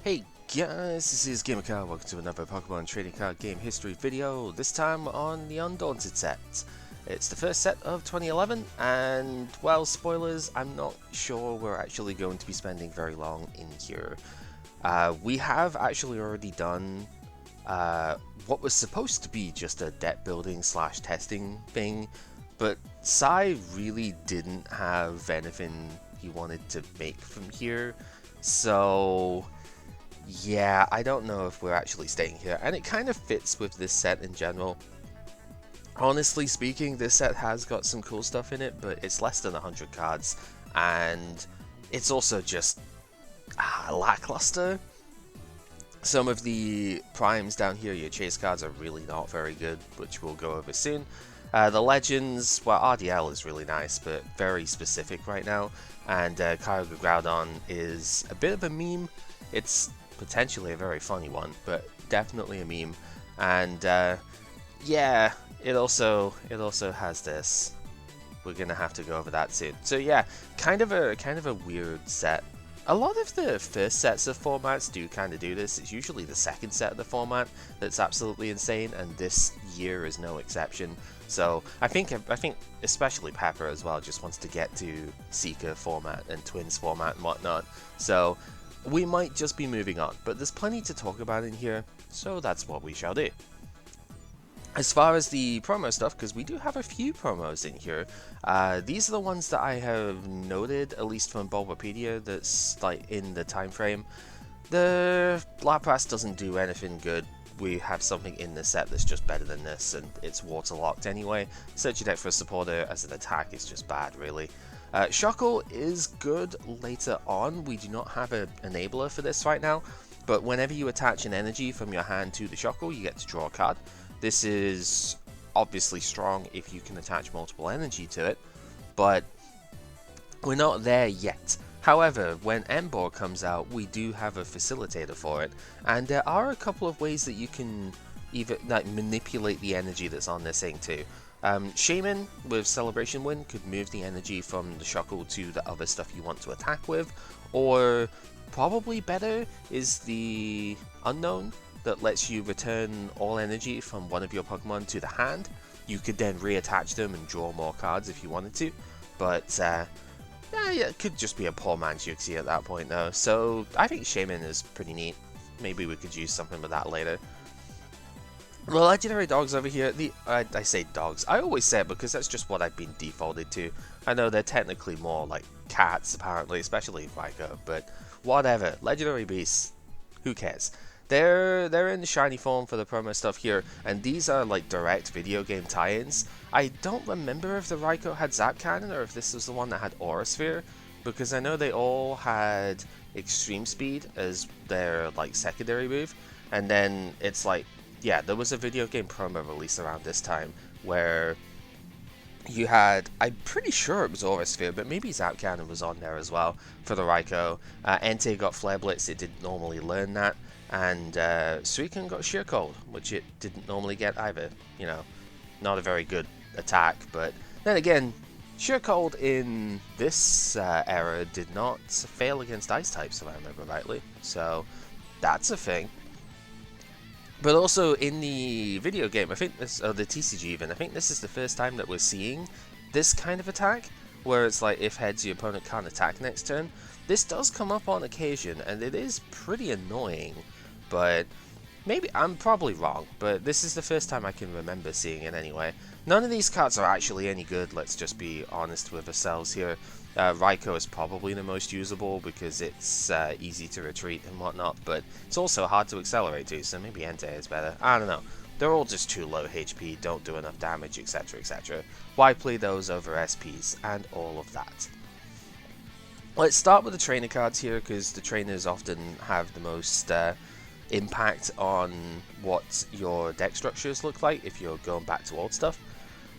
Hey guys, this is GamerCard. Welcome to another Pokemon trading card game history video, this time on the Undaunted set. It's the first set of 2011, and, well, spoilers, I'm not sure we're actually going to be spending very long in here. We have actually already done what was supposed to be just a deck building slash testing thing, but Sai really didn't have anything he wanted to make from here, so yeah, I don't know if we're actually staying here, and it kind of fits with this set in general. Honestly speaking, this set has got some cool stuff in it, but it's less than 100 cards, and it's also just lackluster. Some of the primes down here, your chase cards, are really not very good, which we'll go over soon. The legends, well, RDL is really nice, but very specific right now, and Kyogre Groudon is a bit of a meme. It's potentially a very funny one, but definitely a meme. And yeah, it also has this. We're gonna have to go over that soon. So yeah, kind of a weird set. A lot of the first sets of formats do kind of do this. It's usually the second set of the format that's absolutely insane, and this year is no exception. So I think especially Pepper as well just wants to get to Seeker format and Twins format and whatnot. So we might just be moving on, but there's plenty to talk about in here, so that's what we shall do. As far as the promo stuff, because we do have a few promos in here, these are the ones that I have noted, at least from Bulbapedia, that's like in the time frame. The Lapras doesn't do anything good. We have something in this set that's just better than this, and it's waterlocked anyway. Search your deck for a supporter as an attack is just bad, really. Shuckle is good later on. We do not have an enabler for this right now, but whenever you attach an energy from your hand to the Shuckle, you get to draw a card. This is obviously strong if you can attach multiple energy to it, but we're not there yet. However, when Emboar comes out, we do have a facilitator for it, and there are a couple of ways that you can either manipulate the energy that's on this thing too. Shaman with Celebration Wind could move the energy from the Shuckle to the other stuff you want to attack with, or probably better is the Unknown that lets you return all energy from one of your Pokemon to the hand. You could then reattach them and draw more cards if you wanted to, but yeah, it could just be a poor man's Uxie at that point though, so I think Shaman is pretty neat. Maybe we could use something with that later. The legendary dogs over here, I say dogs, I always say it because that's just what I've been defaulted to. I know they're technically more like cats apparently, especially Raikou, but whatever. Legendary beasts, who cares? They're in shiny form for the promo stuff here, and these are like direct video game tie-ins. I don't remember if the Raikou had Zap Cannon or if this was the one that had Aura Sphere, because I know they all had Extreme Speed as their like secondary move, and then it's like, yeah, there was a video game promo release around this time where you had, I'm pretty sure it was Aura Sphere, but maybe Zap Cannon was on there as well for the Raikou. Entei got Flare Blitz, it didn't normally learn that, and Suicune got Sheer Cold, which it didn't normally get either. You know, not a very good attack, but then again, Sheer Cold in this era did not fail against Ice types, if I remember rightly, so that's a thing. But also in the video game, I think this, or the TCG even, I think this is the first time that we're seeing this kind of attack, where it's like if heads your opponent can't attack next turn. This does come up on occasion, and it is pretty annoying, but maybe, I'm probably wrong, but this is the first time I can remember seeing it anyway. None of these cards are actually any good, let's just be honest with ourselves here. Raikou is probably the most usable because it's easy to retreat and whatnot, but it's also hard to accelerate too, so maybe Entei is better. I don't know. They're all just too low HP, don't do enough damage, etc, etc. Why play those over SPs and all of that? Let's start with the trainer cards here, because the trainers often have the most impact on what your deck structures look like if you're going back to old stuff.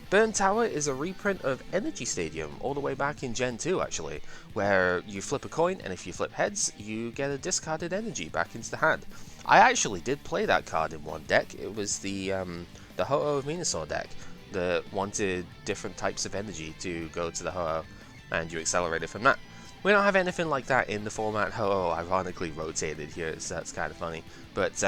Burn Tower is a reprint of Energy Stadium, all the way back in Gen 2 actually, where you flip a coin, and if you flip heads, you get a discarded energy back into the hand. I actually did play that card in one deck. It was the Ho-Oh of Venusaur deck that wanted different types of energy to go to the Ho-Oh, and you accelerated from that. We don't have anything like that in the format. Oh, ironically rotated here, so that's kind of funny. But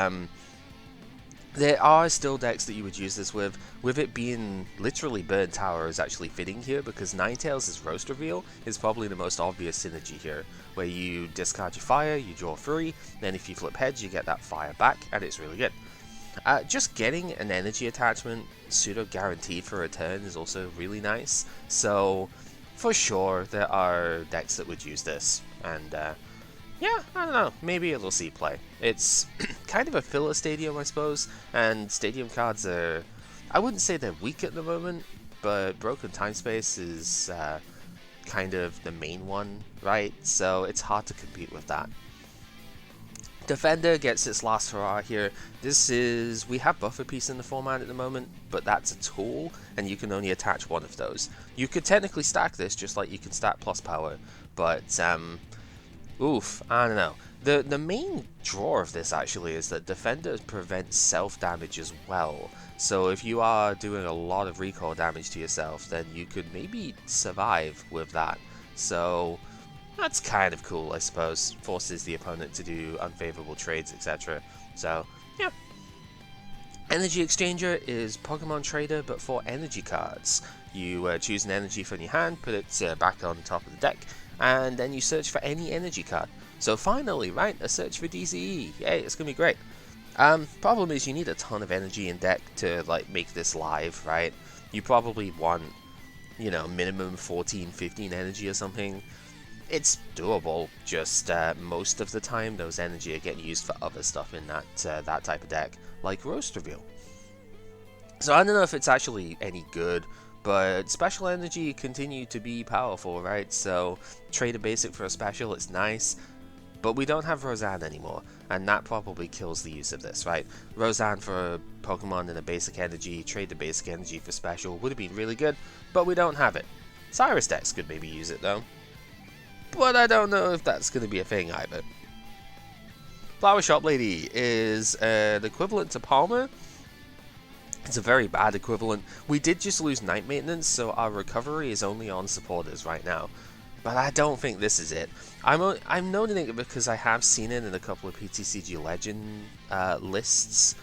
there are still decks that you would use this with it being literally Burn Tower is actually fitting here, because Ninetales' Roast Reveal is probably the most obvious synergy here, where you discard your fire, you draw 3, then if you flip heads you get that fire back, and it's really good. Just getting an energy attachment pseudo guaranteed for a turn is also really nice, so for sure there are decks that would use this, and yeah, I don't know, maybe it'll see play. It's kind of a filler stadium, I suppose, and stadium cards are, I wouldn't say they're weak at the moment, but Broken Time Space is kind of the main one, right? So it's hard to compete with that. Defender gets its last hurrah here. This is, we have Buffer Piece in the format at the moment, but that's a tool, and you can only attach one of those. You could technically stack this just like you can stack Plus Power, but oof, I don't know. The main draw of this actually is that Defender prevents self-damage as well. So if you are doing a lot of recoil damage to yourself, then you could maybe survive with that. So that's kind of cool, I suppose. Forces the opponent to do unfavorable trades, etc. So, yeah. Energy Exchanger is Pokemon Trader, but for energy cards. You choose an energy from your hand, put it back on top of the deck, and then you search for any energy card. So finally, right, a search for DCE. Yay, it's gonna be great. Problem is you need a ton of energy in deck to like make this live, right? You probably want, you know, minimum 14, 15 energy or something. It's doable, just most of the time those energy are getting used for other stuff in that type of deck, like Roast Reveal. So I don't know if it's actually any good, but special energy continue to be powerful, right? So trade a basic for a special, it's nice, but we don't have Roseanne anymore, and that probably kills the use of this, right? Roseanne for a Pokemon in a basic energy, trade the basic energy for special, would have been really good, but we don't have it. Cyrus decks could maybe use it though, but I don't know if that's going to be a thing either. Flower Shop Lady is the equivalent to Palmer. It's a very bad equivalent. We did just lose Night Maintenance, so our recovery is only on supporters right now. But I don't think this is it. I'm noting it because I have seen it in a couple of PTCG Legend lists,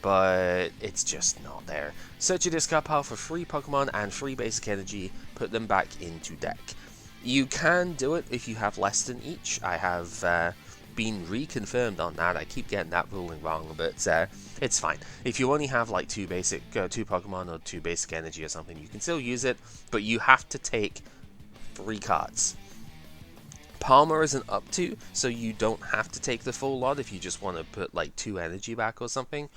but it's just not there. Search your discard pile for free Pokemon and free basic energy, put them back into deck. You can do it if you have less than each. I have been reconfirmed on that. I keep getting that ruling wrong, but it's fine. If you only have like two Pokemon or 2 basic energy or something, you can still use it, but you have to take 3 cards. Palmer isn't up to, so you don't have to take the full lot if you just want to put like 2 energy back or something.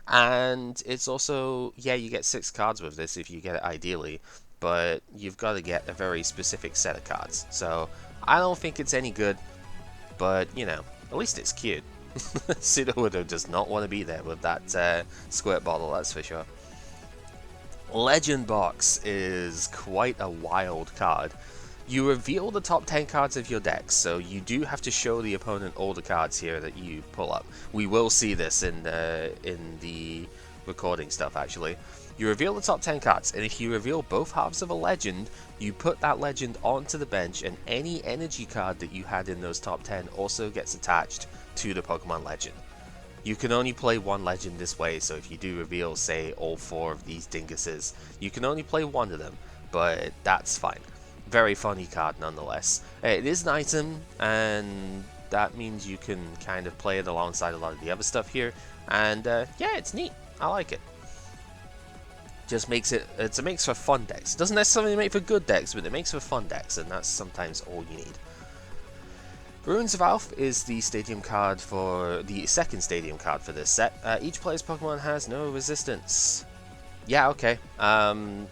And it's also, yeah, you get 6 cards with this if you get it ideally, but you've got to get a very specific set of cards. So I don't think it's any good, but you know, at least it's cute. Sudowoodo does not want to be there with that squirt bottle, that's for sure. Legend Box is quite a wild card. You reveal the top 10 cards of your deck, so you do have to show the opponent all the cards here that you pull up. We will see this in the recording stuff, actually. You reveal the top 10 cards, and if you reveal both halves of a legend, you put that legend onto the bench, and any energy card that you had in those top 10 also gets attached to the Pokemon legend. You can only play one legend this way, so if you do reveal, say, all 4 of these dinguses, you can only play one of them, but that's fine. Very funny card nonetheless. It is an item, and that means you can kind of play it alongside a lot of the other stuff here, and yeah, it's neat. I like it. Just makes it makes for fun decks. It doesn't necessarily make for good decks, but it makes for fun decks, and that's sometimes all you need. Ruins of Alph is the stadium card for the second stadium card for this set. Each player's Pokemon has no resistance. Yeah, okay.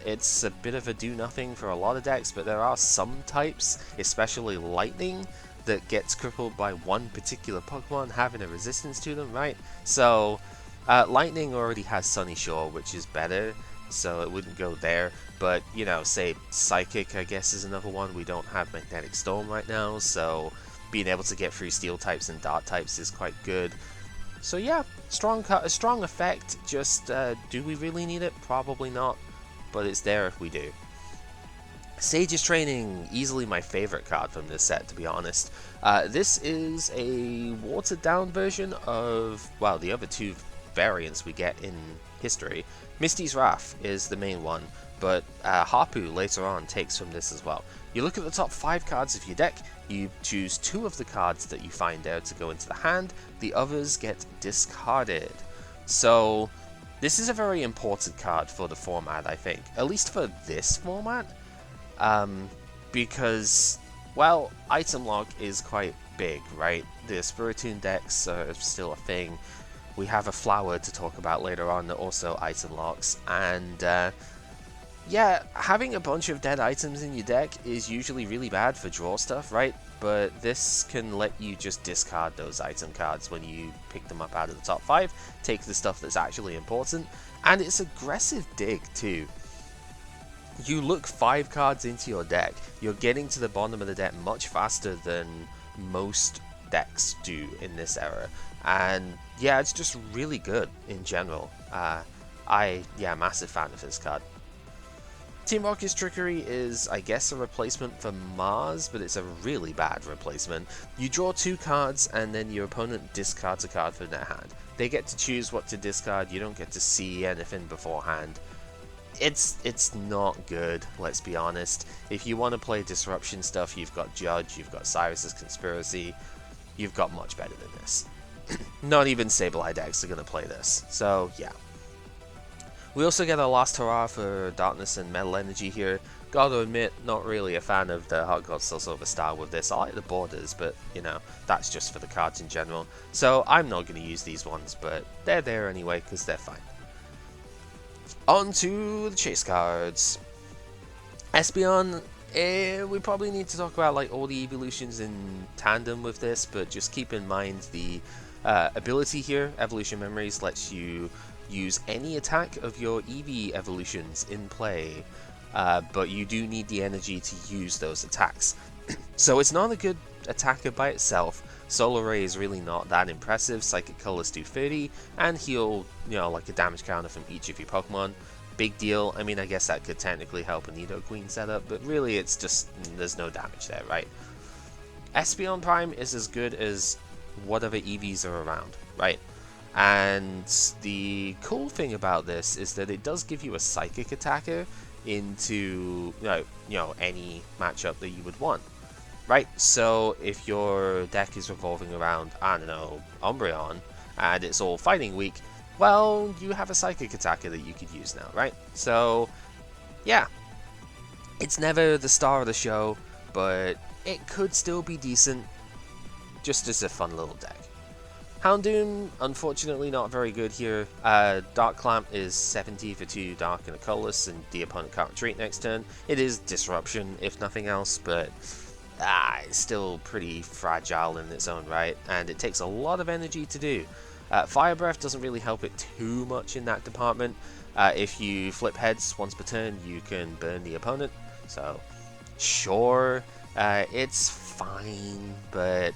It's a bit of a do-nothing for a lot of decks, but there are some types, especially Lightning, that gets crippled by one particular Pokemon having a resistance to them, right? So, Lightning already has Sunny Shore, which is better, so it wouldn't go there. But, you know, say Psychic, I guess, is another one. We don't have Magnetic Storm right now, so being able to get through Steel types and Dark types is quite good. So yeah, strong effect, just do we really need it? Probably not, but it's there if we do. Sage's Training, easily my favorite card from this set, to be honest. This is a watered down version of, well, the other two variants we get in history. Misty's Wrath is the main one, but Harpu later on takes from this as well. You look at the top 5 cards of your deck, you choose 2 of the cards that you find there to go into the hand, the others get discarded. So this is a very important card for the format, I think, at least for this format. Because, well, item lock is quite big, right? The Spiritoon decks are still a thing. We have a flower to talk about later on that also item locks, and yeah, having a bunch of dead items in your deck is usually really bad for draw stuff, right? But this can let you just discard those item cards when you pick them up out of the top 5, take the stuff that's actually important, and it's aggressive dig too. You look 5 cards into your deck, you're getting to the bottom of the deck much faster than most decks do in this era, and yeah, it's just really good in general. Yeah, massive fan of this card. Team Rocket's Trickery is, I guess, a replacement for Mars, but it's a really bad replacement. You draw 2 cards, and then your opponent discards a card from their hand. They get to choose what to discard, you don't get to see anything beforehand. It's not good, let's be honest. If you want to play disruption stuff, you've got Judge, you've got Cyrus's Conspiracy, you've got much better than this. Not even Sableye decks are going to play this, so yeah. We also get a last hurrah for Darkness and Metal Energy here. Gotta admit, not really a fan of the Hot God Still Silver style with this. I like the borders, but you know, that's just for the cards in general. So I'm not going to use these ones, but they're there anyway because they're fine. On to the chase cards. Espeon, we probably need to talk about like all the evolutions in tandem with this, but just keep in mind the ability here, Evolution Memories, lets you use any attack of your EV evolutions in play, but you do need the energy to use those attacks. So it's not a good attacker by itself. Solar Ray is really not that impressive. Psychic Colors do 30 and heal, you know, like a damage counter from each of your Pokemon. Big deal. I mean, I guess that could technically help a Nidoqueen setup, but really it's just, there's no damage there, right? Espeon Prime is as good as whatever EVs are around, right? And the cool thing about this is that it does give you a Psychic attacker into, you know, any matchup that you would want. Right, so if your deck is revolving around, I don't know, Umbreon, and it's all fighting weak, well, you have a Psychic attacker that you could use now, right? So, yeah. It's never the star of the show, but it could still be decent, just as a fun little deck. Houndoom, unfortunately not very good here. Dark Clamp is 70 for 2 Dark and a Colorless, and the opponent can't retreat next turn. It is Disruption, if nothing else, but it's still pretty fragile in its own right, and it takes a lot of energy to do. Fire Breath doesn't really help it too much in that department. If you flip heads once per turn, you can burn the opponent, so sure, it's fine, but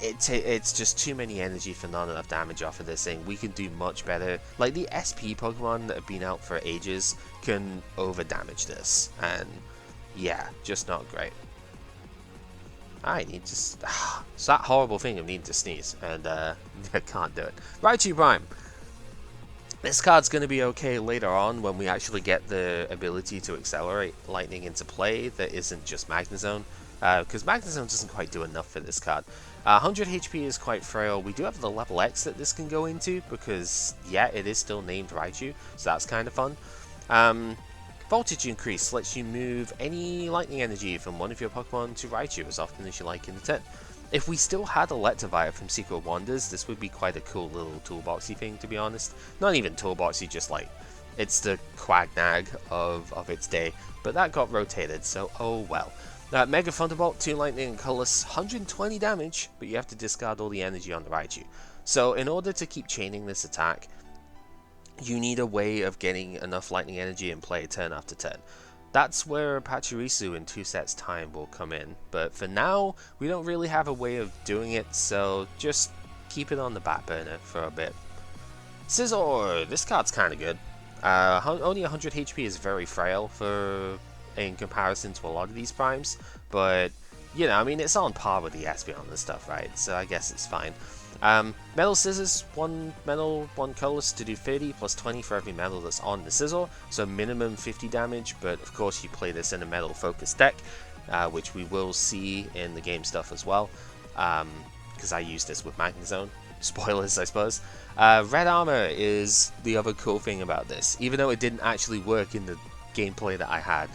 it's just too many energy for not enough damage off of this thing. We can do much better. Like the SP Pokemon that have been out for ages can over damage this, and yeah, just not great. I need to... it's that horrible thing of needing to sneeze, and I can't do it. Raichu Prime! This card's going to be okay later on when we actually get the ability to accelerate Lightning into play that isn't just Magnezone, because Magnezone doesn't quite do enough for this card. 100 HP is quite frail. We do have the level X that this can go into, because, yeah, it is still named Raichu, so that's kind of fun. Voltage Increase lets you move any lightning energy from one of your Pokemon to Raichu as often as you like in the turn. If we still had Electivire from Secret Wonders, this would be quite a cool little toolboxy thing, to be honest. Not even toolboxy, just like, it's the Quagnag of its day, but that got rotated, so oh well. Mega Thunderbolt, 2 lightning and colorless, 120 damage, but you have to discard all the energy on the Raichu. So in order to keep chaining this attack, you need a way of getting enough lightning energy in play turn after turn. That's where Pachirisu in 2 sets time will come in, but for now, we don't really have a way of doing it, so just keep it on the back burner for a bit. Scizor, this card's kind of good. Only 100 HP is very frail for in comparison to a lot of these primes, but you know, I mean, it's on par with the Espeon and stuff, right? So I guess it's fine. Metal Scissors, 1 metal, 1 colorless to do 30, plus 20 for every metal that's on the Scizor, so minimum 50 damage, but of course you play this in a metal focused deck, which we will see in the game stuff as well, because I use this with Magnezone. Spoilers, I suppose. Red Armor is the other cool thing about this, even though it didn't actually work in the gameplay that I had.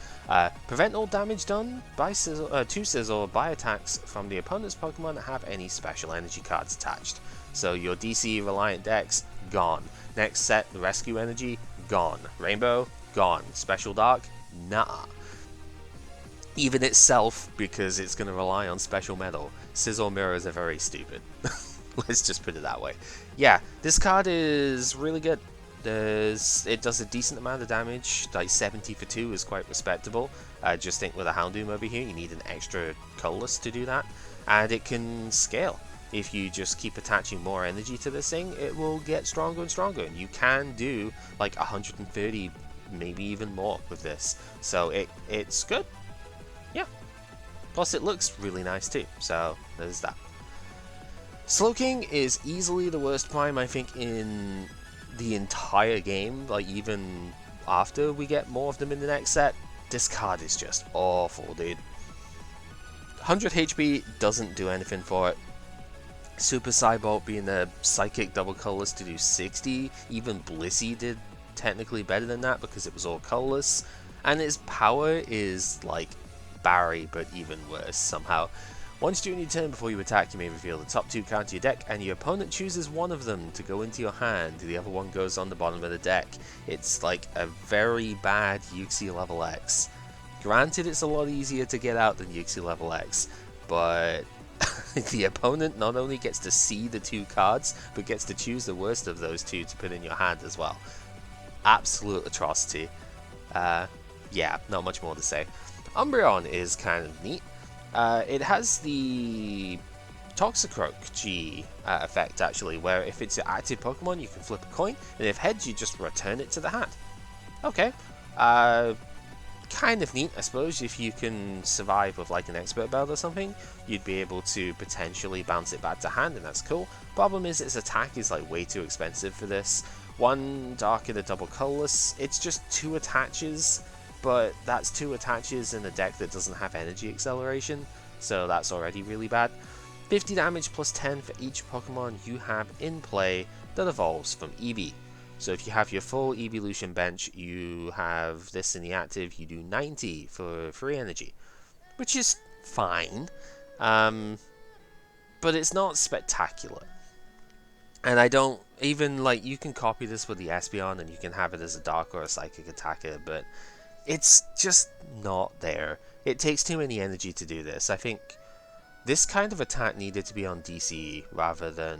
Prevent all damage done by to Scizor by attacks from the opponent's Pokemon that have any special energy cards attached. So your DC reliant decks, gone. Next set, the rescue energy, gone. Rainbow, gone. Special Dark, nah. Even itself, because it's going to rely on special metal. Scizor mirrors are very stupid. Let's just put it that way. Yeah, this card is really good. It does a decent amount of damage, like 70 for 2 is quite respectable. Just think with a Houndoom over here, you need an extra colorless to do that. And it can scale. If you just keep attaching more energy to this thing, it will get stronger and stronger. And you can do like 130, maybe even more with this. So it's good. Yeah. Plus it looks really nice too, so there's that. Slowking is easily the worst prime, I think, in the entire game, like even after we get more of them in the next set. This card is just awful, dude. 100 HP doesn't do anything for it. Super Psybolt being a psychic double colorless to do 60, even Blissey did technically better than that because it was all colorless, and its power is like Barry but even worse somehow. Once during your turn before you attack, you may reveal the top 2 cards of your deck, and your opponent chooses one of them to go into your hand. The other one goes on the bottom of the deck. It's like a very bad Uxie level X. Granted, it's a lot easier to get out than Uxie level X, but the opponent not only gets to see the 2 cards, but gets to choose the worst of those 2 to put in your hand as well. Absolute atrocity. Yeah, not much more to say. Umbreon is kind of neat. It has the Toxicroak G effect, actually, where if it's an active Pokemon, you can flip a coin, and if heads, you just return it to the hand. Okay. Kind of neat, I suppose. If you can survive with like an Expert Belt or something, you'd be able to potentially bounce it back to hand, and that's cool. Problem is, its attack is like way too expensive for this. 1 dark and a double colorless. It's just 2 attaches. But that's 2 attaches in a deck that doesn't have energy acceleration, so that's already really bad. 50 damage plus 10 for each Pokemon you have in play that evolves from Eevee. So if you have your full Evolution bench, you have this in the active, you do 90 for free energy, which is fine, but it's not spectacular. And I don't, even like, you can copy this with the Espeon and you can have it as a Dark or a Psychic attacker, but it's just not there. It takes too many energy to do this. I think this kind of attack needed to be on DC rather than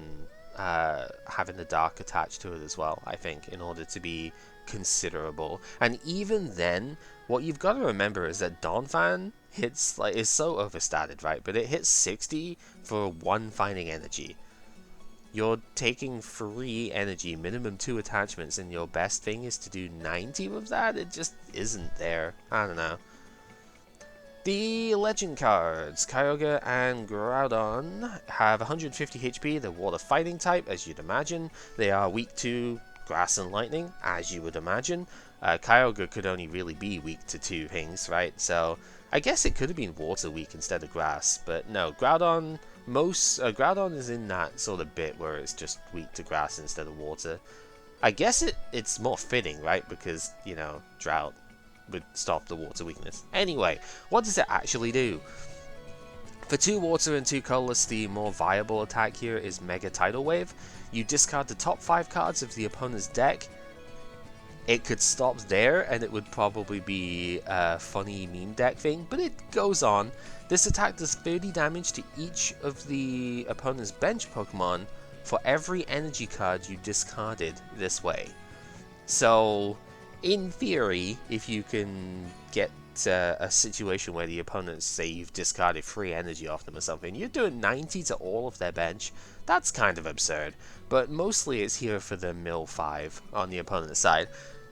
having the Dark attached to it as well, I think, in order to be considerable. And even then, what you've got to remember is that Donphan hits, like, is so overstated, right? But it hits 60 for 1 Finding Energy. You're taking 3 energy, minimum 2 attachments, and your best thing is to do 90 with that? It just isn't there. I don't know. The Legend cards, Kyogre and Groudon, have 150 HP. They're Water Fighting type, as you'd imagine. They are weak to Grass and Lightning, as you would imagine. Kyogre could only really be weak to 2 things, right? So I guess it could have been Water weak instead of Grass, but no, Groudon... Groudon is in that sort of bit where it's just weak to Grass instead of Water. I guess it's more fitting, right? Because, you know, Drought would stop the Water weakness. Anyway, what does it actually do? For 2 Water and 2 Colorless, the more viable attack here is Mega Tidal Wave. You discard the top 5 cards of the opponent's deck. It could stop there, and it would probably be a funny meme deck thing, but it goes on. This attack does 30 damage to each of the opponent's bench Pokemon for every energy card you discarded this way. So, in theory, if you can get a situation where the opponents say you've discarded 3 energy off them or something, you're doing 90 to all of their bench. That's kind of absurd, but mostly it's here for the mill 5 on the opponent's side.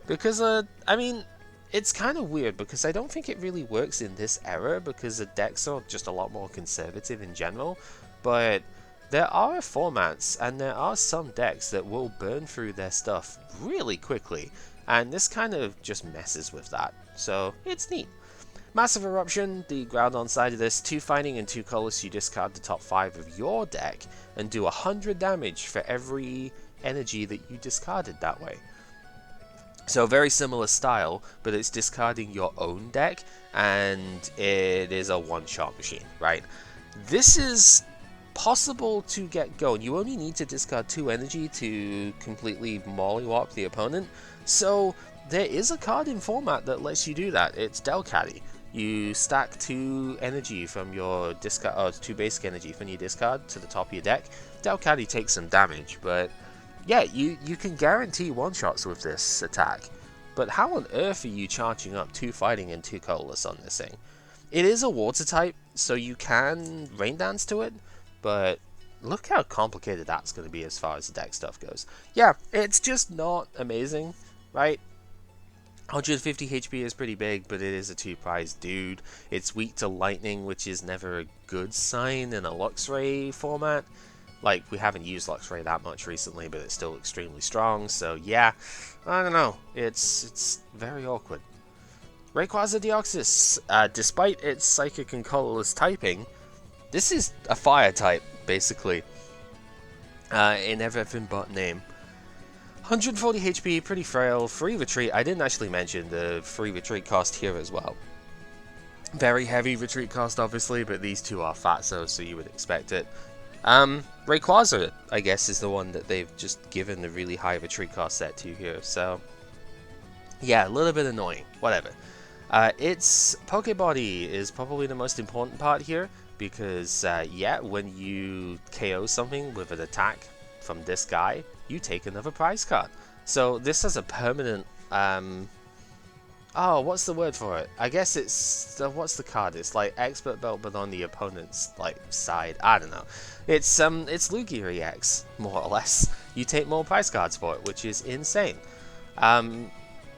Because, I mean, it's kind of weird because I don't think it really works in this era because the decks are just a lot more conservative in general, but there are formats and there are some decks that will burn through their stuff really quickly, and this kind of just messes with that, so it's neat. Massive Eruption, the ground-on side of this, 2 fighting and 2 colors, you discard the top 5 of your deck and do 100 damage for every energy that you discarded that way. So very similar style, but it's discarding your own deck, and it is a one-shot machine, right? This is possible to get going. You only need to discard 2 energy to completely mollywop the opponent, so there is a card in format that lets you do that. It's Delcatty. You stack 2 energy from your discard, or 2 basic energy from your discard to the top of your deck. Delcatty takes some damage, but yeah, you can guarantee one-shots with this attack. But how on earth are you charging up 2 fighting and 2 colorless on this thing? It is a water type, so you can rain dance to it, but look how complicated that's going to be as far as the deck stuff goes. Yeah, it's just not amazing, right? 150 HP is pretty big, but it is a 2-prize dude. It's weak to lightning, which is never a good sign in a Luxray format. Like, we haven't used Luxray that much recently, but it's still extremely strong, so yeah, I don't know, it's very awkward. Rayquaza Deoxys, despite its psychic and colorless typing, this is a fire type, basically, in everything but name. 140 HP, pretty frail, free retreat. I didn't actually mention the free retreat cost here as well. Very heavy retreat cost, obviously, but these two are fatso, so you would expect it. Rayquaza, I guess, is the one that they've just given the really high retreat cost set to here, so yeah, a little bit annoying, whatever. Its Pokebody is probably the most important part here, because, yeah, when you KO something with an attack from this guy, you take another prize card. So this has a permanent, oh, what's the word for it? I guess it's, what's the card? It's like Expert Belt, but on the opponent's, like, side. I don't know. It's Lugia EX, more or less. You take more prize cards for it, which is insane.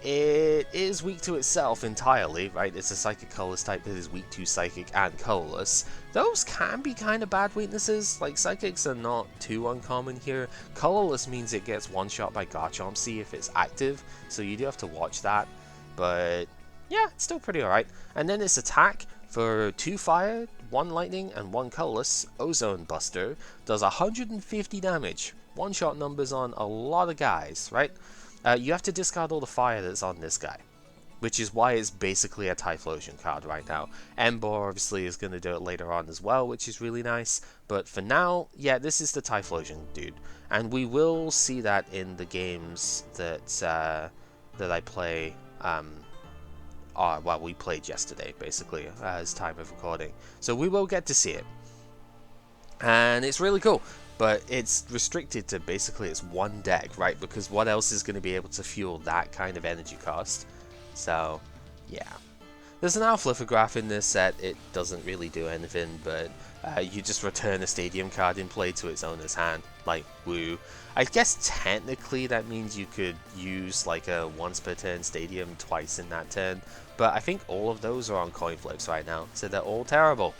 It is weak to itself entirely, right? It's a Psychic Colorless type that is weak to Psychic and Colorless. Those can be kind of bad weaknesses. Like, Psychics are not too uncommon here. Colorless means it gets one-shot by Garchompsy if it's active, so you do have to watch that. But yeah, it's still pretty alright. And then its attack for 2 fire, 1 lightning, and 1 colorless, Ozone Buster, does 150 damage. One-shot numbers on a lot of guys, right? You have to discard all the fire that's on this guy, which is why it's basically a Typhlosion card right now. Ember obviously is going to do it later on as well, which is really nice, but for now, yeah, this is the Typhlosion dude, and we will see that in the games that that I play, well, we played yesterday, basically, as time of recording, so we will get to see it, and it's really cool. But it's restricted to basically its one deck, right? Because what else is going to be able to fuel that kind of energy cost? So, yeah. There's an Alflithograph in this set. It doesn't really do anything, but you just return a stadium card in play to its owner's hand. Like, woo. I guess technically that means you could use like a once per turn stadium twice in that turn. But I think all of those are on coin flips right now, so they're all terrible.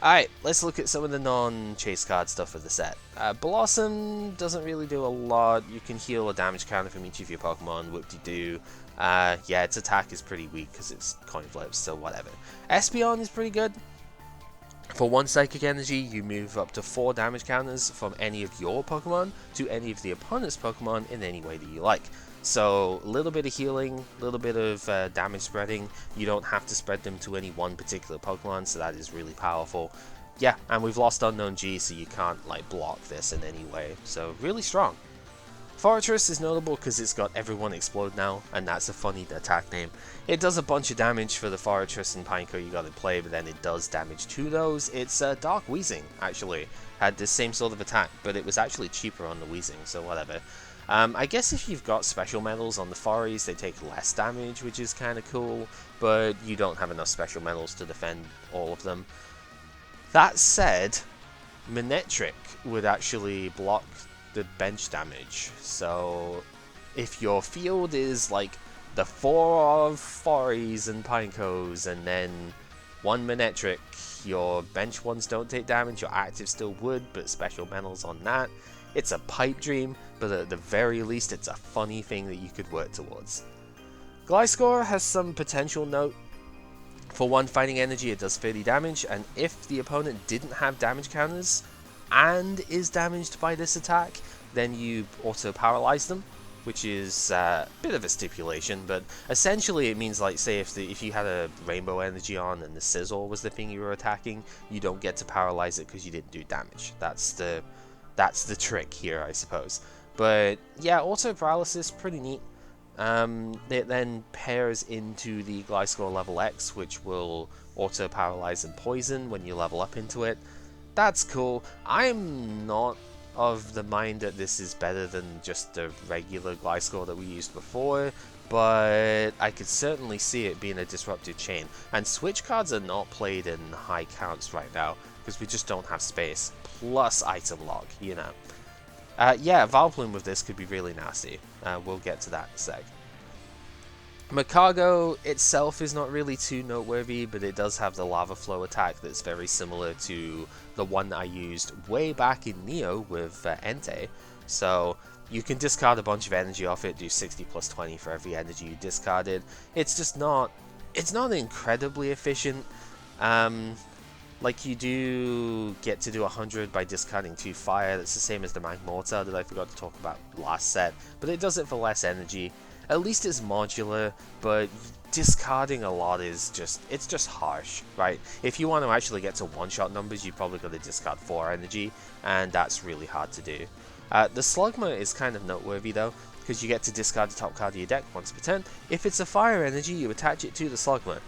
Alright, let's look at some of the non-chase card stuff of the set. Blossom doesn't really do a lot. You can heal a damage counter from each of your Pokemon, whoop-de-doo. Yeah, its attack is pretty weak because it's coin flips, so whatever. Espeon is pretty good. For 1 Psychic Energy, you move up to 4 damage counters from any of your Pokemon to any of the opponent's Pokemon in any way that you like. So, a little bit of healing, a little bit of damage spreading. You don't have to spread them to any one particular Pokemon, so that is really powerful. Yeah, and we've lost Unknown G, so you can't like block this in any way. So, really strong. Fortress is notable because it's got Everyone Explode now, and that's a funny attack name. It does a bunch of damage for the Fortress and Pineco you got in play, but then it does damage to those. It's Dark Weezing, actually. Had the same sort of attack, but it was actually cheaper on the Weezing, so whatever. I guess if you've got special medals on the Fories, they take less damage, which is kind of cool, but you don't have enough special medals to defend all of them. That said, Manectric would actually block the bench damage, so if your field is like the 4 of Fories and Pinecos, and then 1 Manectric. Your bench ones don't take damage, your active still would, but special metals on that. It's a pipe dream, but at the very least it's a funny thing that you could work towards. Gliscor has some potential note. For 1 fighting energy, it does 30 damage, and if the opponent didn't have damage counters and is damaged by this attack, then you auto paralyze them, which is a bit of a stipulation, but essentially it means, like, say if you had a rainbow energy on and the Scizor was the thing you were attacking, you don't get to paralyze it because you didn't do damage. That's the trick here, I suppose. But yeah, auto paralysis, pretty neat. It then pairs into the Gliscor level X, which will auto paralyze and poison when you level up into it. That's cool. I'm not of the mind that this is better than just the regular Gliscor that we used before, but I could certainly see it being a disruptive chain. And switch cards are not played in high counts right now, because we just don't have space. Plus item log, you know. Yeah, Vileplume with this could be really nasty. We'll get to that in a sec. Macargo itself is not really too noteworthy, but it does have the Lava Flow attack that's very similar to the one that I used way back in Neo with Entei. So you can discard a bunch of energy off it, do 60 plus 20 for every energy you discarded. It's just not, it's not incredibly efficient. Like, you do get to do 100 by discarding 2 fire. That's the same as the Magmortar that I forgot to talk about last set, but it does it for less energy. At least it's modular, but discarding a lot is just, it's just harsh, right? If you want to actually get to one-shot numbers, you probably got to discard 4 energy, and that's really hard to do. The Slugma is kind of noteworthy though, because you get to discard the top card of your deck once per turn. If it's a fire energy, you attach it to the Slugma.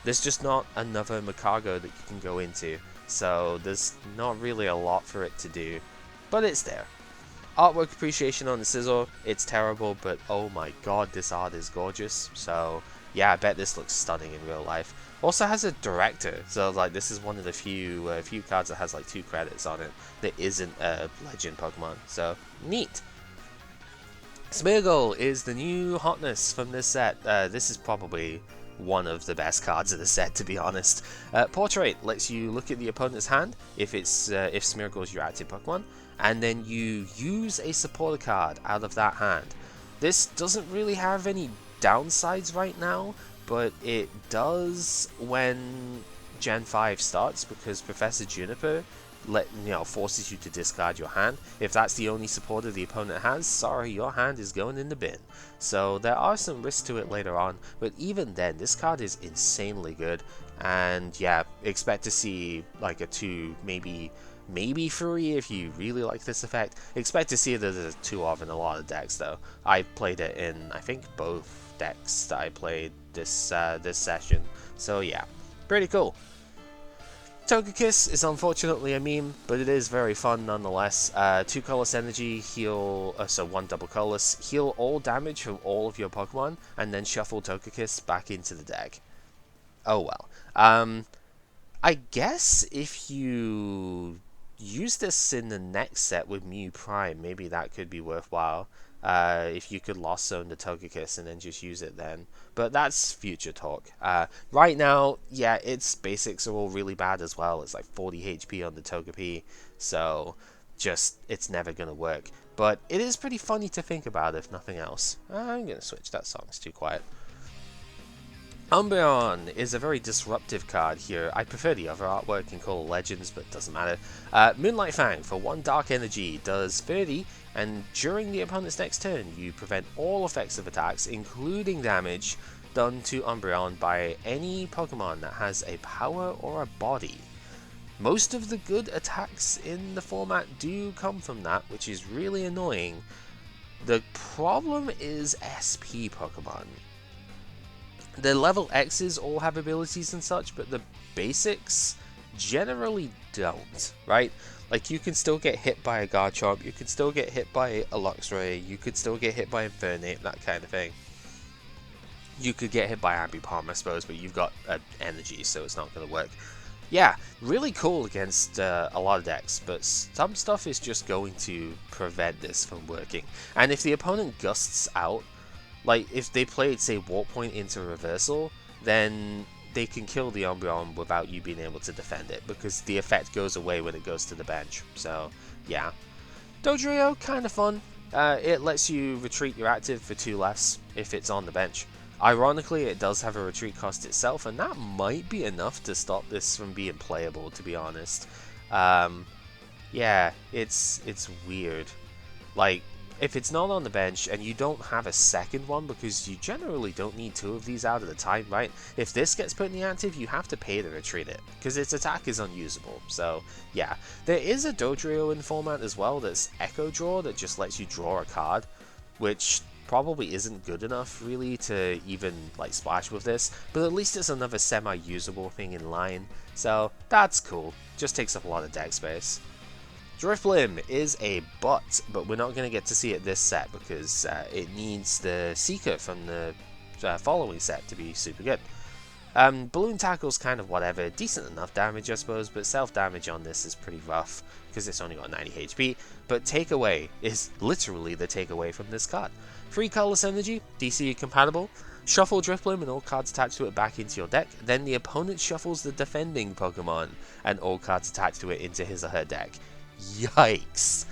There's just not another Macargo that you can go into, so there's not really a lot for it to do, but it's there. Artwork appreciation on the Scizor, it's terrible, but oh my god, this art is gorgeous. So yeah, I bet this looks stunning in real life. Also has a director, so like this is one of the few cards that has like 2 credits on it that isn't a legend Pokemon. So neat. Smeargle is the new hotness from this set. This is probably one of the best cards of the set, to be honest. Portrait lets you look at the opponent's hand if Smeargle is your active Pokemon, and then you use a supporter card out of that hand. This doesn't really have any downsides right now, but it does when Gen 5 starts, because Professor Juniper forces you to discard your hand. If that's the only supporter the opponent has, sorry, your hand is going in the bin. So there are some risks to it later on, but even then, this card is insanely good. And yeah, expect to see like a 2, maybe 3 if you really like this effect. Expect to see it as a 2 of in a lot of decks though. I played it in, I think, both decks that I played this session. So yeah, pretty cool. Togekiss is unfortunately a meme, but it is very fun nonetheless. 2 colorless energy, heal, so 1 double colorless, heal all damage from all of your Pokemon, and then shuffle Togekiss back into the deck. Oh well. I guess if you use this in the next set with Mew Prime, maybe that could be worthwhile. If you could Lost Zone the Togekiss and then just use it then. But that's future talk. Right now, yeah, its basics are all really bad as well. It's like 40 HP on the Togepi, so just, it's never going to work. But it is pretty funny to think about, if nothing else. I'm going to switch, that song's too quiet. Umbreon is a very disruptive card here. I prefer the other artwork in Call of Legends, but it doesn't matter. Moonlight Fang for 1 dark energy does 30, and during the opponent's next turn, you prevent all effective attacks, including damage, done to Umbreon by any Pokemon that has a power or a body. Most of the good attacks in the format do come from that, which is really annoying. The problem is SP Pokemon. The level X's all have abilities and such, but the basics generally don't, right? Like, you can still get hit by a Garchomp, you can still get hit by a Luxray, you could still get hit by Infernape, that kind of thing. You could get hit by Ambipom, I suppose, but you've got energy, so it's not going to work. Yeah, really cool against a lot of decks, but some stuff is just going to prevent this from working. And if the opponent gusts out Like, if they played, say, Warp Point into Reversal, then they can kill the Umbreon without you being able to defend it, because the effect goes away when it goes to the bench. So, yeah. Dodrio, kind of fun. It lets you retreat your active for 2 less if it's on the bench. Ironically, it does have a retreat cost itself, and that might be enough to stop this from being playable, to be honest. Yeah, it's weird. Like, if it's not on the bench and you don't have a second one, because you generally don't need 2 of these out at a time, right? If this gets put in the active, you have to pay to retreat it, because its attack is unusable. So, yeah. There is a Dodrio in format as well that's Echo Draw that just lets you draw a card, which probably isn't good enough, really, to even, like, splash with this, but at least it's another semi-usable thing in line, so that's cool. Just takes up a lot of deck space. Drifblim is a bot, but we're not going to get to see it this set because it needs the Seeker from the following set to be super good. Balloon Tackle's kind of whatever, decent enough damage I suppose, but self-damage on this is pretty rough because it's only got 90 HP, but Takeaway is literally the takeaway from this card. Free Colorless Energy, DC compatible, shuffle Drifblim and all cards attached to it back into your deck, then the opponent shuffles the defending Pokemon and all cards attached to it into his or her deck. Yikes.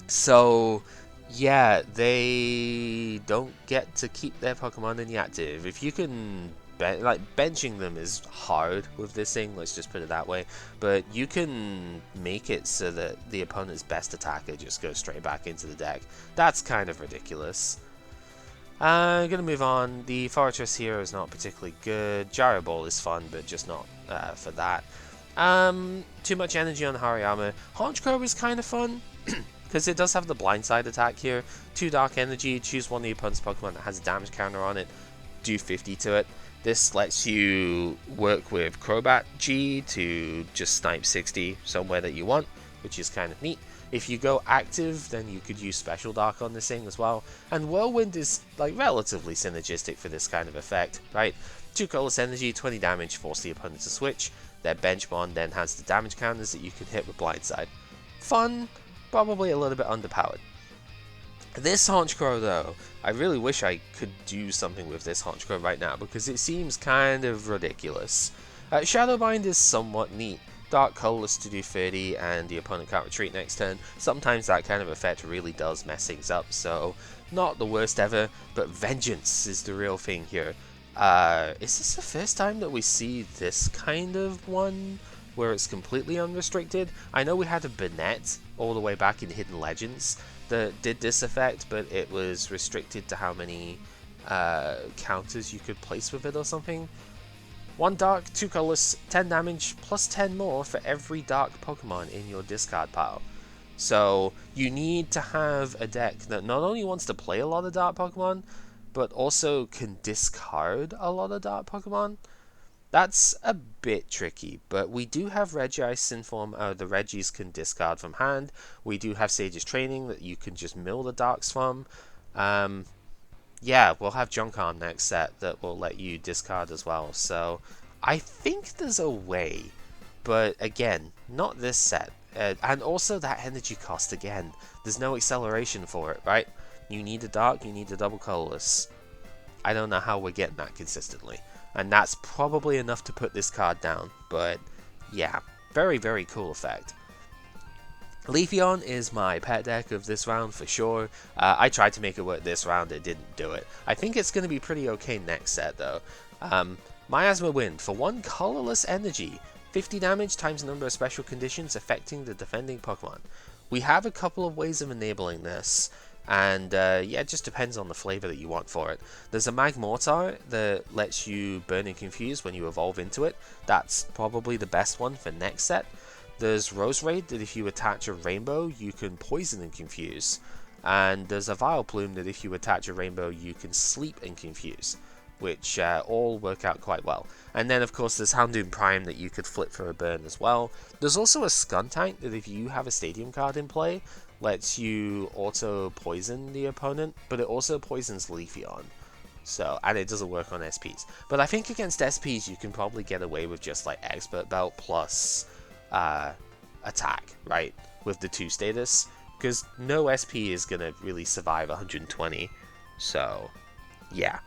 So, yeah, they don't get to keep their Pokemon in the active. If you can, benching them is hard with this thing, let's just put it that way, but you can make it so that the opponent's best attacker just goes straight back into the deck. That's kind of ridiculous. I'm going to move on. The Fortress here is not particularly good. Gyro Ball is fun, but just not for that. Too much energy on Hariyama. Honchkrow is kind of fun, because it does have the blindside attack here. 2 dark energy, choose one of the opponent's Pokemon that has a damage counter on it, do 50 to it. This lets you work with Crobat G to just snipe 60 somewhere that you want, which is kind of neat. If you go active, then you could use Special Dark on this thing as well. And Whirlwind is like relatively synergistic for this kind of effect, right? 2 colorless energy, 20 damage, force the opponent to switch. Their bench bond then has the damage counters that you can hit with blindside. Fun, probably a little bit underpowered. This Honchkrow though, I really wish I could do something with this Honchkrow right now because it seems kind of ridiculous. Shadowbind is somewhat neat. Dark colorless to do 30 and the opponent can't retreat next turn. Sometimes that kind of effect really does mess things up, so not the worst ever, but Vengeance is the real thing here. Is this the first time that we see this kind of one where it's completely unrestricted? I know we had a Banette all the way back in Hidden Legends that did this effect, but it was restricted to how many counters you could place with it or something. 1 dark, 2 colorless, 10 damage, plus 10 more for every dark Pokemon in your discard pile. So you need to have a deck that not only wants to play a lot of dark Pokemon, but also can discard a lot of dark Pokemon. That's a bit tricky, but we do have Regice in form, the Regis can discard from hand. We do have Sage's Training that you can just mill the darks from. Yeah, we'll have Junkarn next set that will let you discard as well. So I think there's a way, but again, not this set. And also that energy cost again. There's no acceleration for it, right? You need a dark, you need a double colorless. I don't know how we're getting that consistently. And that's probably enough to put this card down. But yeah, very, very cool effect. Leafeon is my pet deck of this round for sure. I tried to make it work this round, it didn't do it. I think it's going to be pretty okay next set though. Miasma Wind for 1 colorless energy. 50 damage times the number of special conditions affecting the defending Pokemon. We have a couple of ways of enabling this. And yeah, it just depends on the flavor that you want for it. There's a Magmortar that lets you burn and confuse when you evolve into it. That's probably the best one for next set. There's Roserade that if you attach a Rainbow, you can poison and confuse. And there's a Vileplume that if you attach a Rainbow, you can sleep and confuse, which all work out quite well. And then of course there's Houndoom Prime that you could flip for a burn as well. There's also a Skuntank that if you have a Stadium card in play, lets you auto poison the opponent, but it also poisons Leafeon. So, and it doesn't work on SPs. But I think against SPs you can probably get away with just like Expert Belt plus attack, right? With the 2 status. Because no SP is going to really survive 120 So, yeah.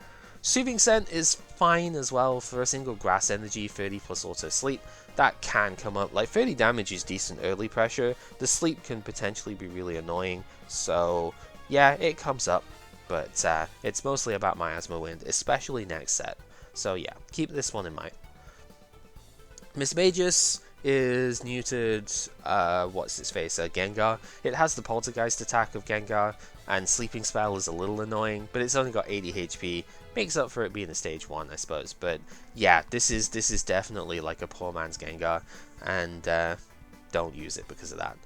Soothing Scent is fine as well for a single grass energy, 30 plus auto sleep. That can come up, like 30 damage is decent early pressure, the sleep can potentially be really annoying, so yeah, it comes up, but it's mostly about Miasma Wind, especially next set, so yeah, keep this one in mind. Mismagius is neutered, what's his face, Gengar. It has the Poltergeist attack of Gengar, and Sleeping Spell is a little annoying, but it's only got 80 HP, makes up for it being a stage 1, I suppose. But yeah, this is definitely like a poor man's Gengar, and don't use it because of that.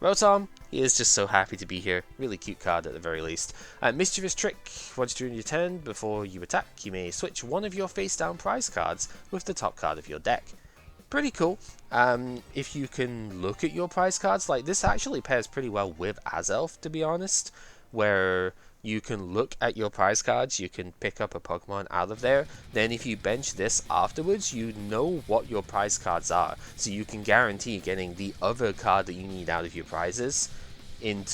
Rotom, he is just so happy to be here. Really cute card at the very least. Mischievous Trick. Once during your turn, before you attack, you may switch one of your face-down prize cards with the top card of your deck. Pretty cool. If you can look at your prize cards, like this actually pairs pretty well with Azelf, to be honest, where you can look at your prize cards, you can pick up a Pokemon out of there, then if you bench this afterwards, you know what your prize cards are, so you can guarantee getting the other card that you need out of your prizes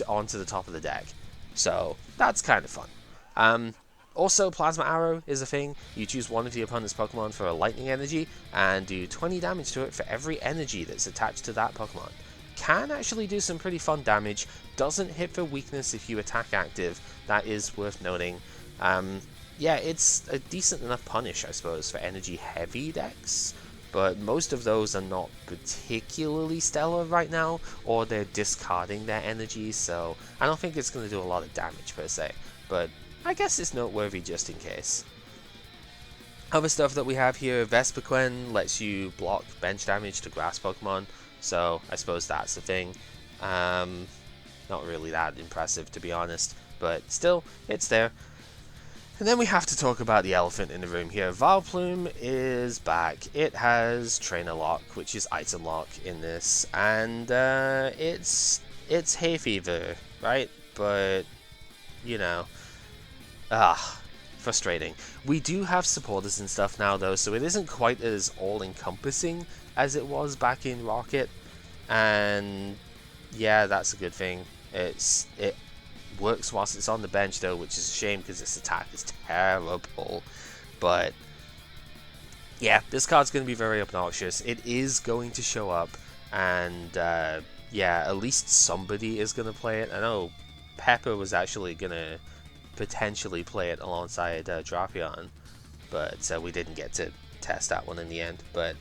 onto the top of the deck. So that's kind of fun. Also, Plasma Arrow is a thing. You choose one of the opponent's Pokemon for a Lightning Energy and do 20 damage to it for every energy that's attached to that Pokemon. Can actually do some pretty fun damage. Doesn't hit for weakness if you attack active. That is worth noting. Yeah, it's a decent enough punish, I suppose, for energy-heavy decks. But most of those are not particularly stellar right now, or they're discarding their energy, so I don't think it's going to do a lot of damage per se. But I guess it's noteworthy just in case. Other stuff that we have here, Vespiquen lets you block bench damage to grass Pokemon, so I suppose that's the thing. Not really that impressive, to be honest, but still, it's there. And then we have to talk about the elephant in the room here. Vileplume is back. It has Trainer Lock, which is Item Lock in this, and it's hay fever, right? But you know, frustrating. We do have supporters and stuff now though, so it isn't quite as all-encompassing as it was back in Rocket, and yeah, that's a good thing. It works whilst it's on the bench though, which is a shame because its attack is terrible. But yeah, this card's going to be very obnoxious. It is going to show up, and yeah, at least somebody is going to play it. I know Pepper was actually going to potentially play it alongside Drapion, but we didn't get to test that one in the end. But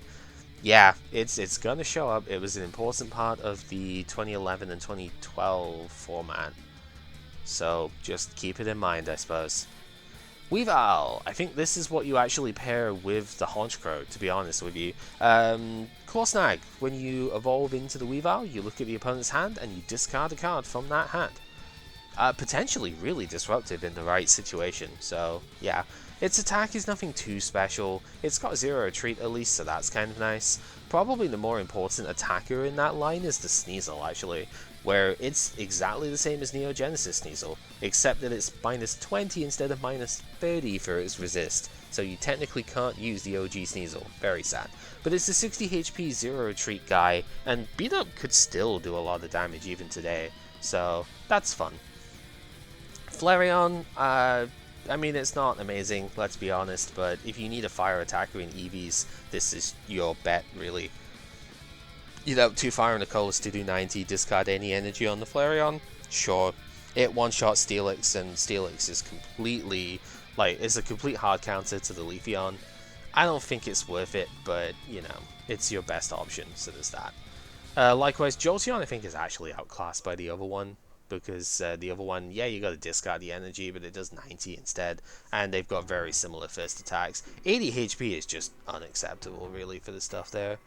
yeah, it's going to show up. It was an important part of the 2011 and 2012 format, so just keep it in mind, I suppose. Weavile, I think this is what you actually pair with the Honchkrow, to be honest with you. Claw Snag, when you evolve into the Weavile, you look at the opponent's hand and you discard a card from that hand. Potentially really disruptive in the right situation, so yeah. Its attack is nothing too special. It's got 0 retreat at least, so that's kind of nice. Probably the more important attacker in that line is the Sneasel, actually, where it's exactly the same as Neo Genesis Sneasel, except that it's minus 20 instead of minus 30 for its resist, so you technically can't use the OG Sneasel. Very sad. But it's a 60 HP 0 retreat guy, and beat up could still do a lot of damage even today, so that's fun. Flareon, I mean, it's not amazing, let's be honest, but if you need a fire attacker in EVs, this is your bet, really. You know, 2 Fire and a Colossus to do 90, discard any energy on the Flareon? Sure. It one-shot Steelix, and Steelix is completely, like, it's a complete hard counter to the Leafeon. I don't think it's worth it, but, you know, it's your best option, so there's that. Likewise, Jolteon, I think, is actually outclassed by the other one, because the other one, yeah, you got to discard the energy, but it does 90 instead, and they've got very similar first attacks. 80 HP is just unacceptable, really, for the stuff there.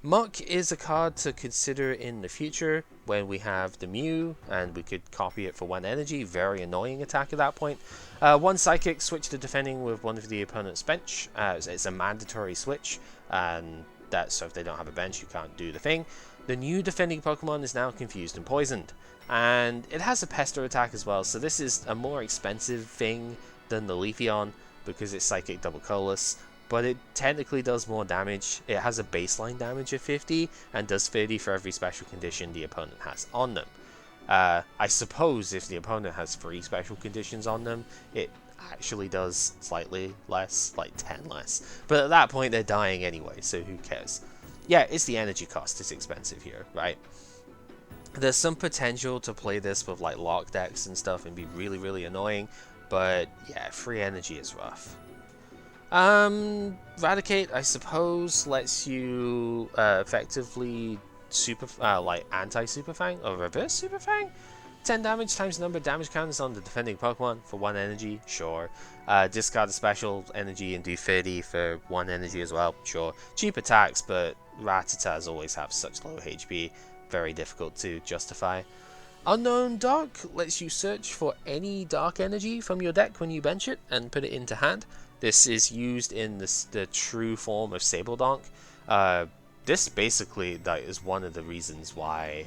Muck is a card to consider in the future when we have the Mew, and we could copy it for 1 energy. Very annoying attack at that point. 1 Psychic, switch to defending with one of the opponent's bench. It's a mandatory switch, and that's so if they don't have a bench, you can't do the thing. The new defending Pokemon is now Confused and Poisoned, and it has a Pester attack as well, so this is a more expensive thing than the Leafeon because it's Psychic Double Colorless, but it technically does more damage. It has a baseline damage of 50 and does 30 for every special condition the opponent has on them. I suppose if the opponent has 3 special conditions on them, it actually does slightly less, like 10 less. But at that point, they're dying anyway, so who cares? Yeah, it's the energy cost. It's expensive here, right? There's some potential to play this with like lock decks and stuff and be really, really annoying, but yeah, free energy is rough. Eradicate, I suppose, lets you effectively like anti-Super Fang or reverse Super Fang. 10 damage times the number of damage counters on the defending Pokemon for 1 energy, sure. Discard a special energy and do 30 for 1 energy as well, sure. Cheap attacks, but Rattatas always have such low HP, very difficult to justify. Unknown Dark lets you search for any dark energy from your deck when you bench it and put it into hand. This is used in the true form of Sabeldonk. This basically is one of the reasons why,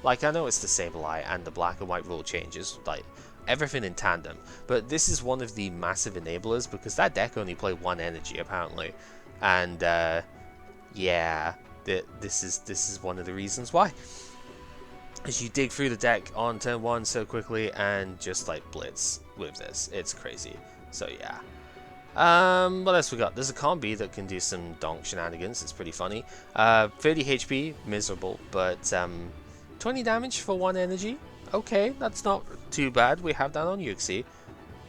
like, I know it's the Sableye and the black and white rule changes, like, everything in tandem, but this is one of the massive enablers because that deck only played 1 energy apparently, and yeah, this is one of the reasons why. As you dig through the deck on turn 1 so quickly and just like blitz with this, it's crazy. So yeah. What else we got? There's a combi that can do some donk shenanigans. It's pretty funny. 30 HP, miserable, but 20 damage for 1 energy. Okay, that's not too bad. We have that on Yuxi.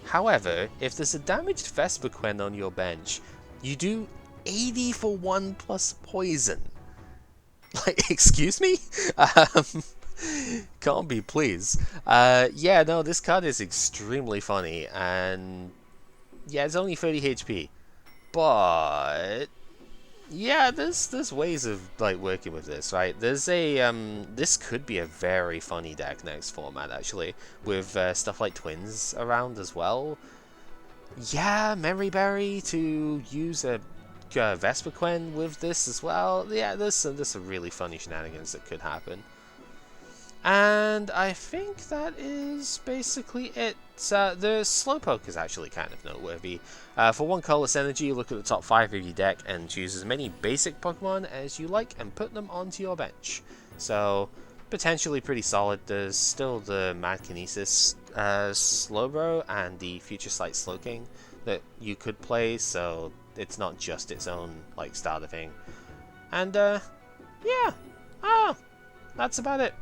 However, if there's a damaged Vespiquen on your bench, you do 80 for 1 plus poison. Like, excuse me? Combi, please. Yeah, no, this card is extremely funny, and yeah, it's only 30 HP, but yeah, there's ways of like working with this, right? There's a this could be a very funny deck next format actually, with stuff like twins around as well. Yeah, Memory Berry to use a Vespiquen with this as well. Yeah, there's some really funny shenanigans that could happen. And I think that is basically it. The Slowpoke is actually kind of noteworthy. For 1 colorless energy, look at the top 5 of your deck and choose as many basic Pokemon as you like and put them onto your bench. So, potentially pretty solid. There's still the Mad Kinesis Slowbro and the Future Sight Slowking that you could play, so it's not just its own like starter thing. And yeah, that's about it.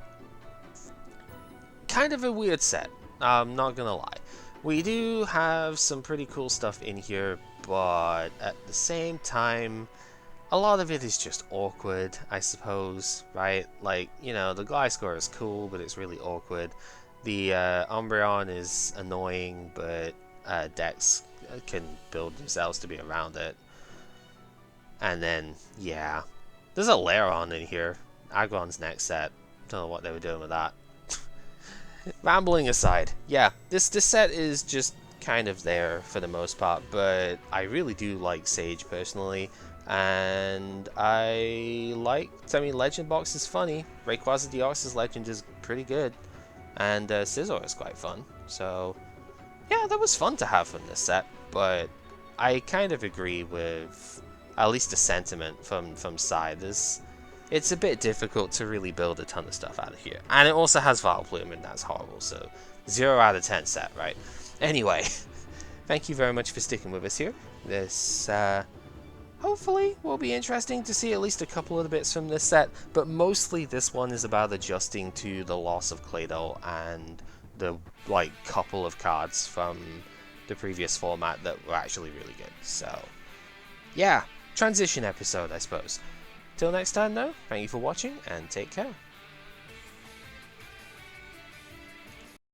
Kind of a weird set, I'm not gonna lie. We do have some pretty cool stuff in here, but at the same time, a lot of it is just awkward, I suppose, right? Like, you know, the Gliscor is cool, but it's really awkward. The Umbreon is annoying, but decks can build themselves to be around it. And then, yeah, there's a Lairon in here. Aggron's next set. Don't know what they were doing with that. Rambling aside, yeah, this set is just kind of there for the most part, but I really do like Sage personally, and Legend box is funny. Rayquaza Deoxys Legend is pretty good, and Scizor is quite fun. So yeah, that was fun to have from this set, but I kind of agree with at least the sentiment from Sai. It's a bit difficult to really build a ton of stuff out of here. And it also has Vileplume, and that's horrible, so 0 out of 10 set, right? Anyway, thank you very much for sticking with us here. This, hopefully, will be interesting to see at least a couple of the bits from this set, but mostly this one is about adjusting to the loss of Claydol and the, like, couple of cards from the previous format that were actually really good. So, yeah, transition episode, I suppose. Till next time, though, thank you for watching, and take care.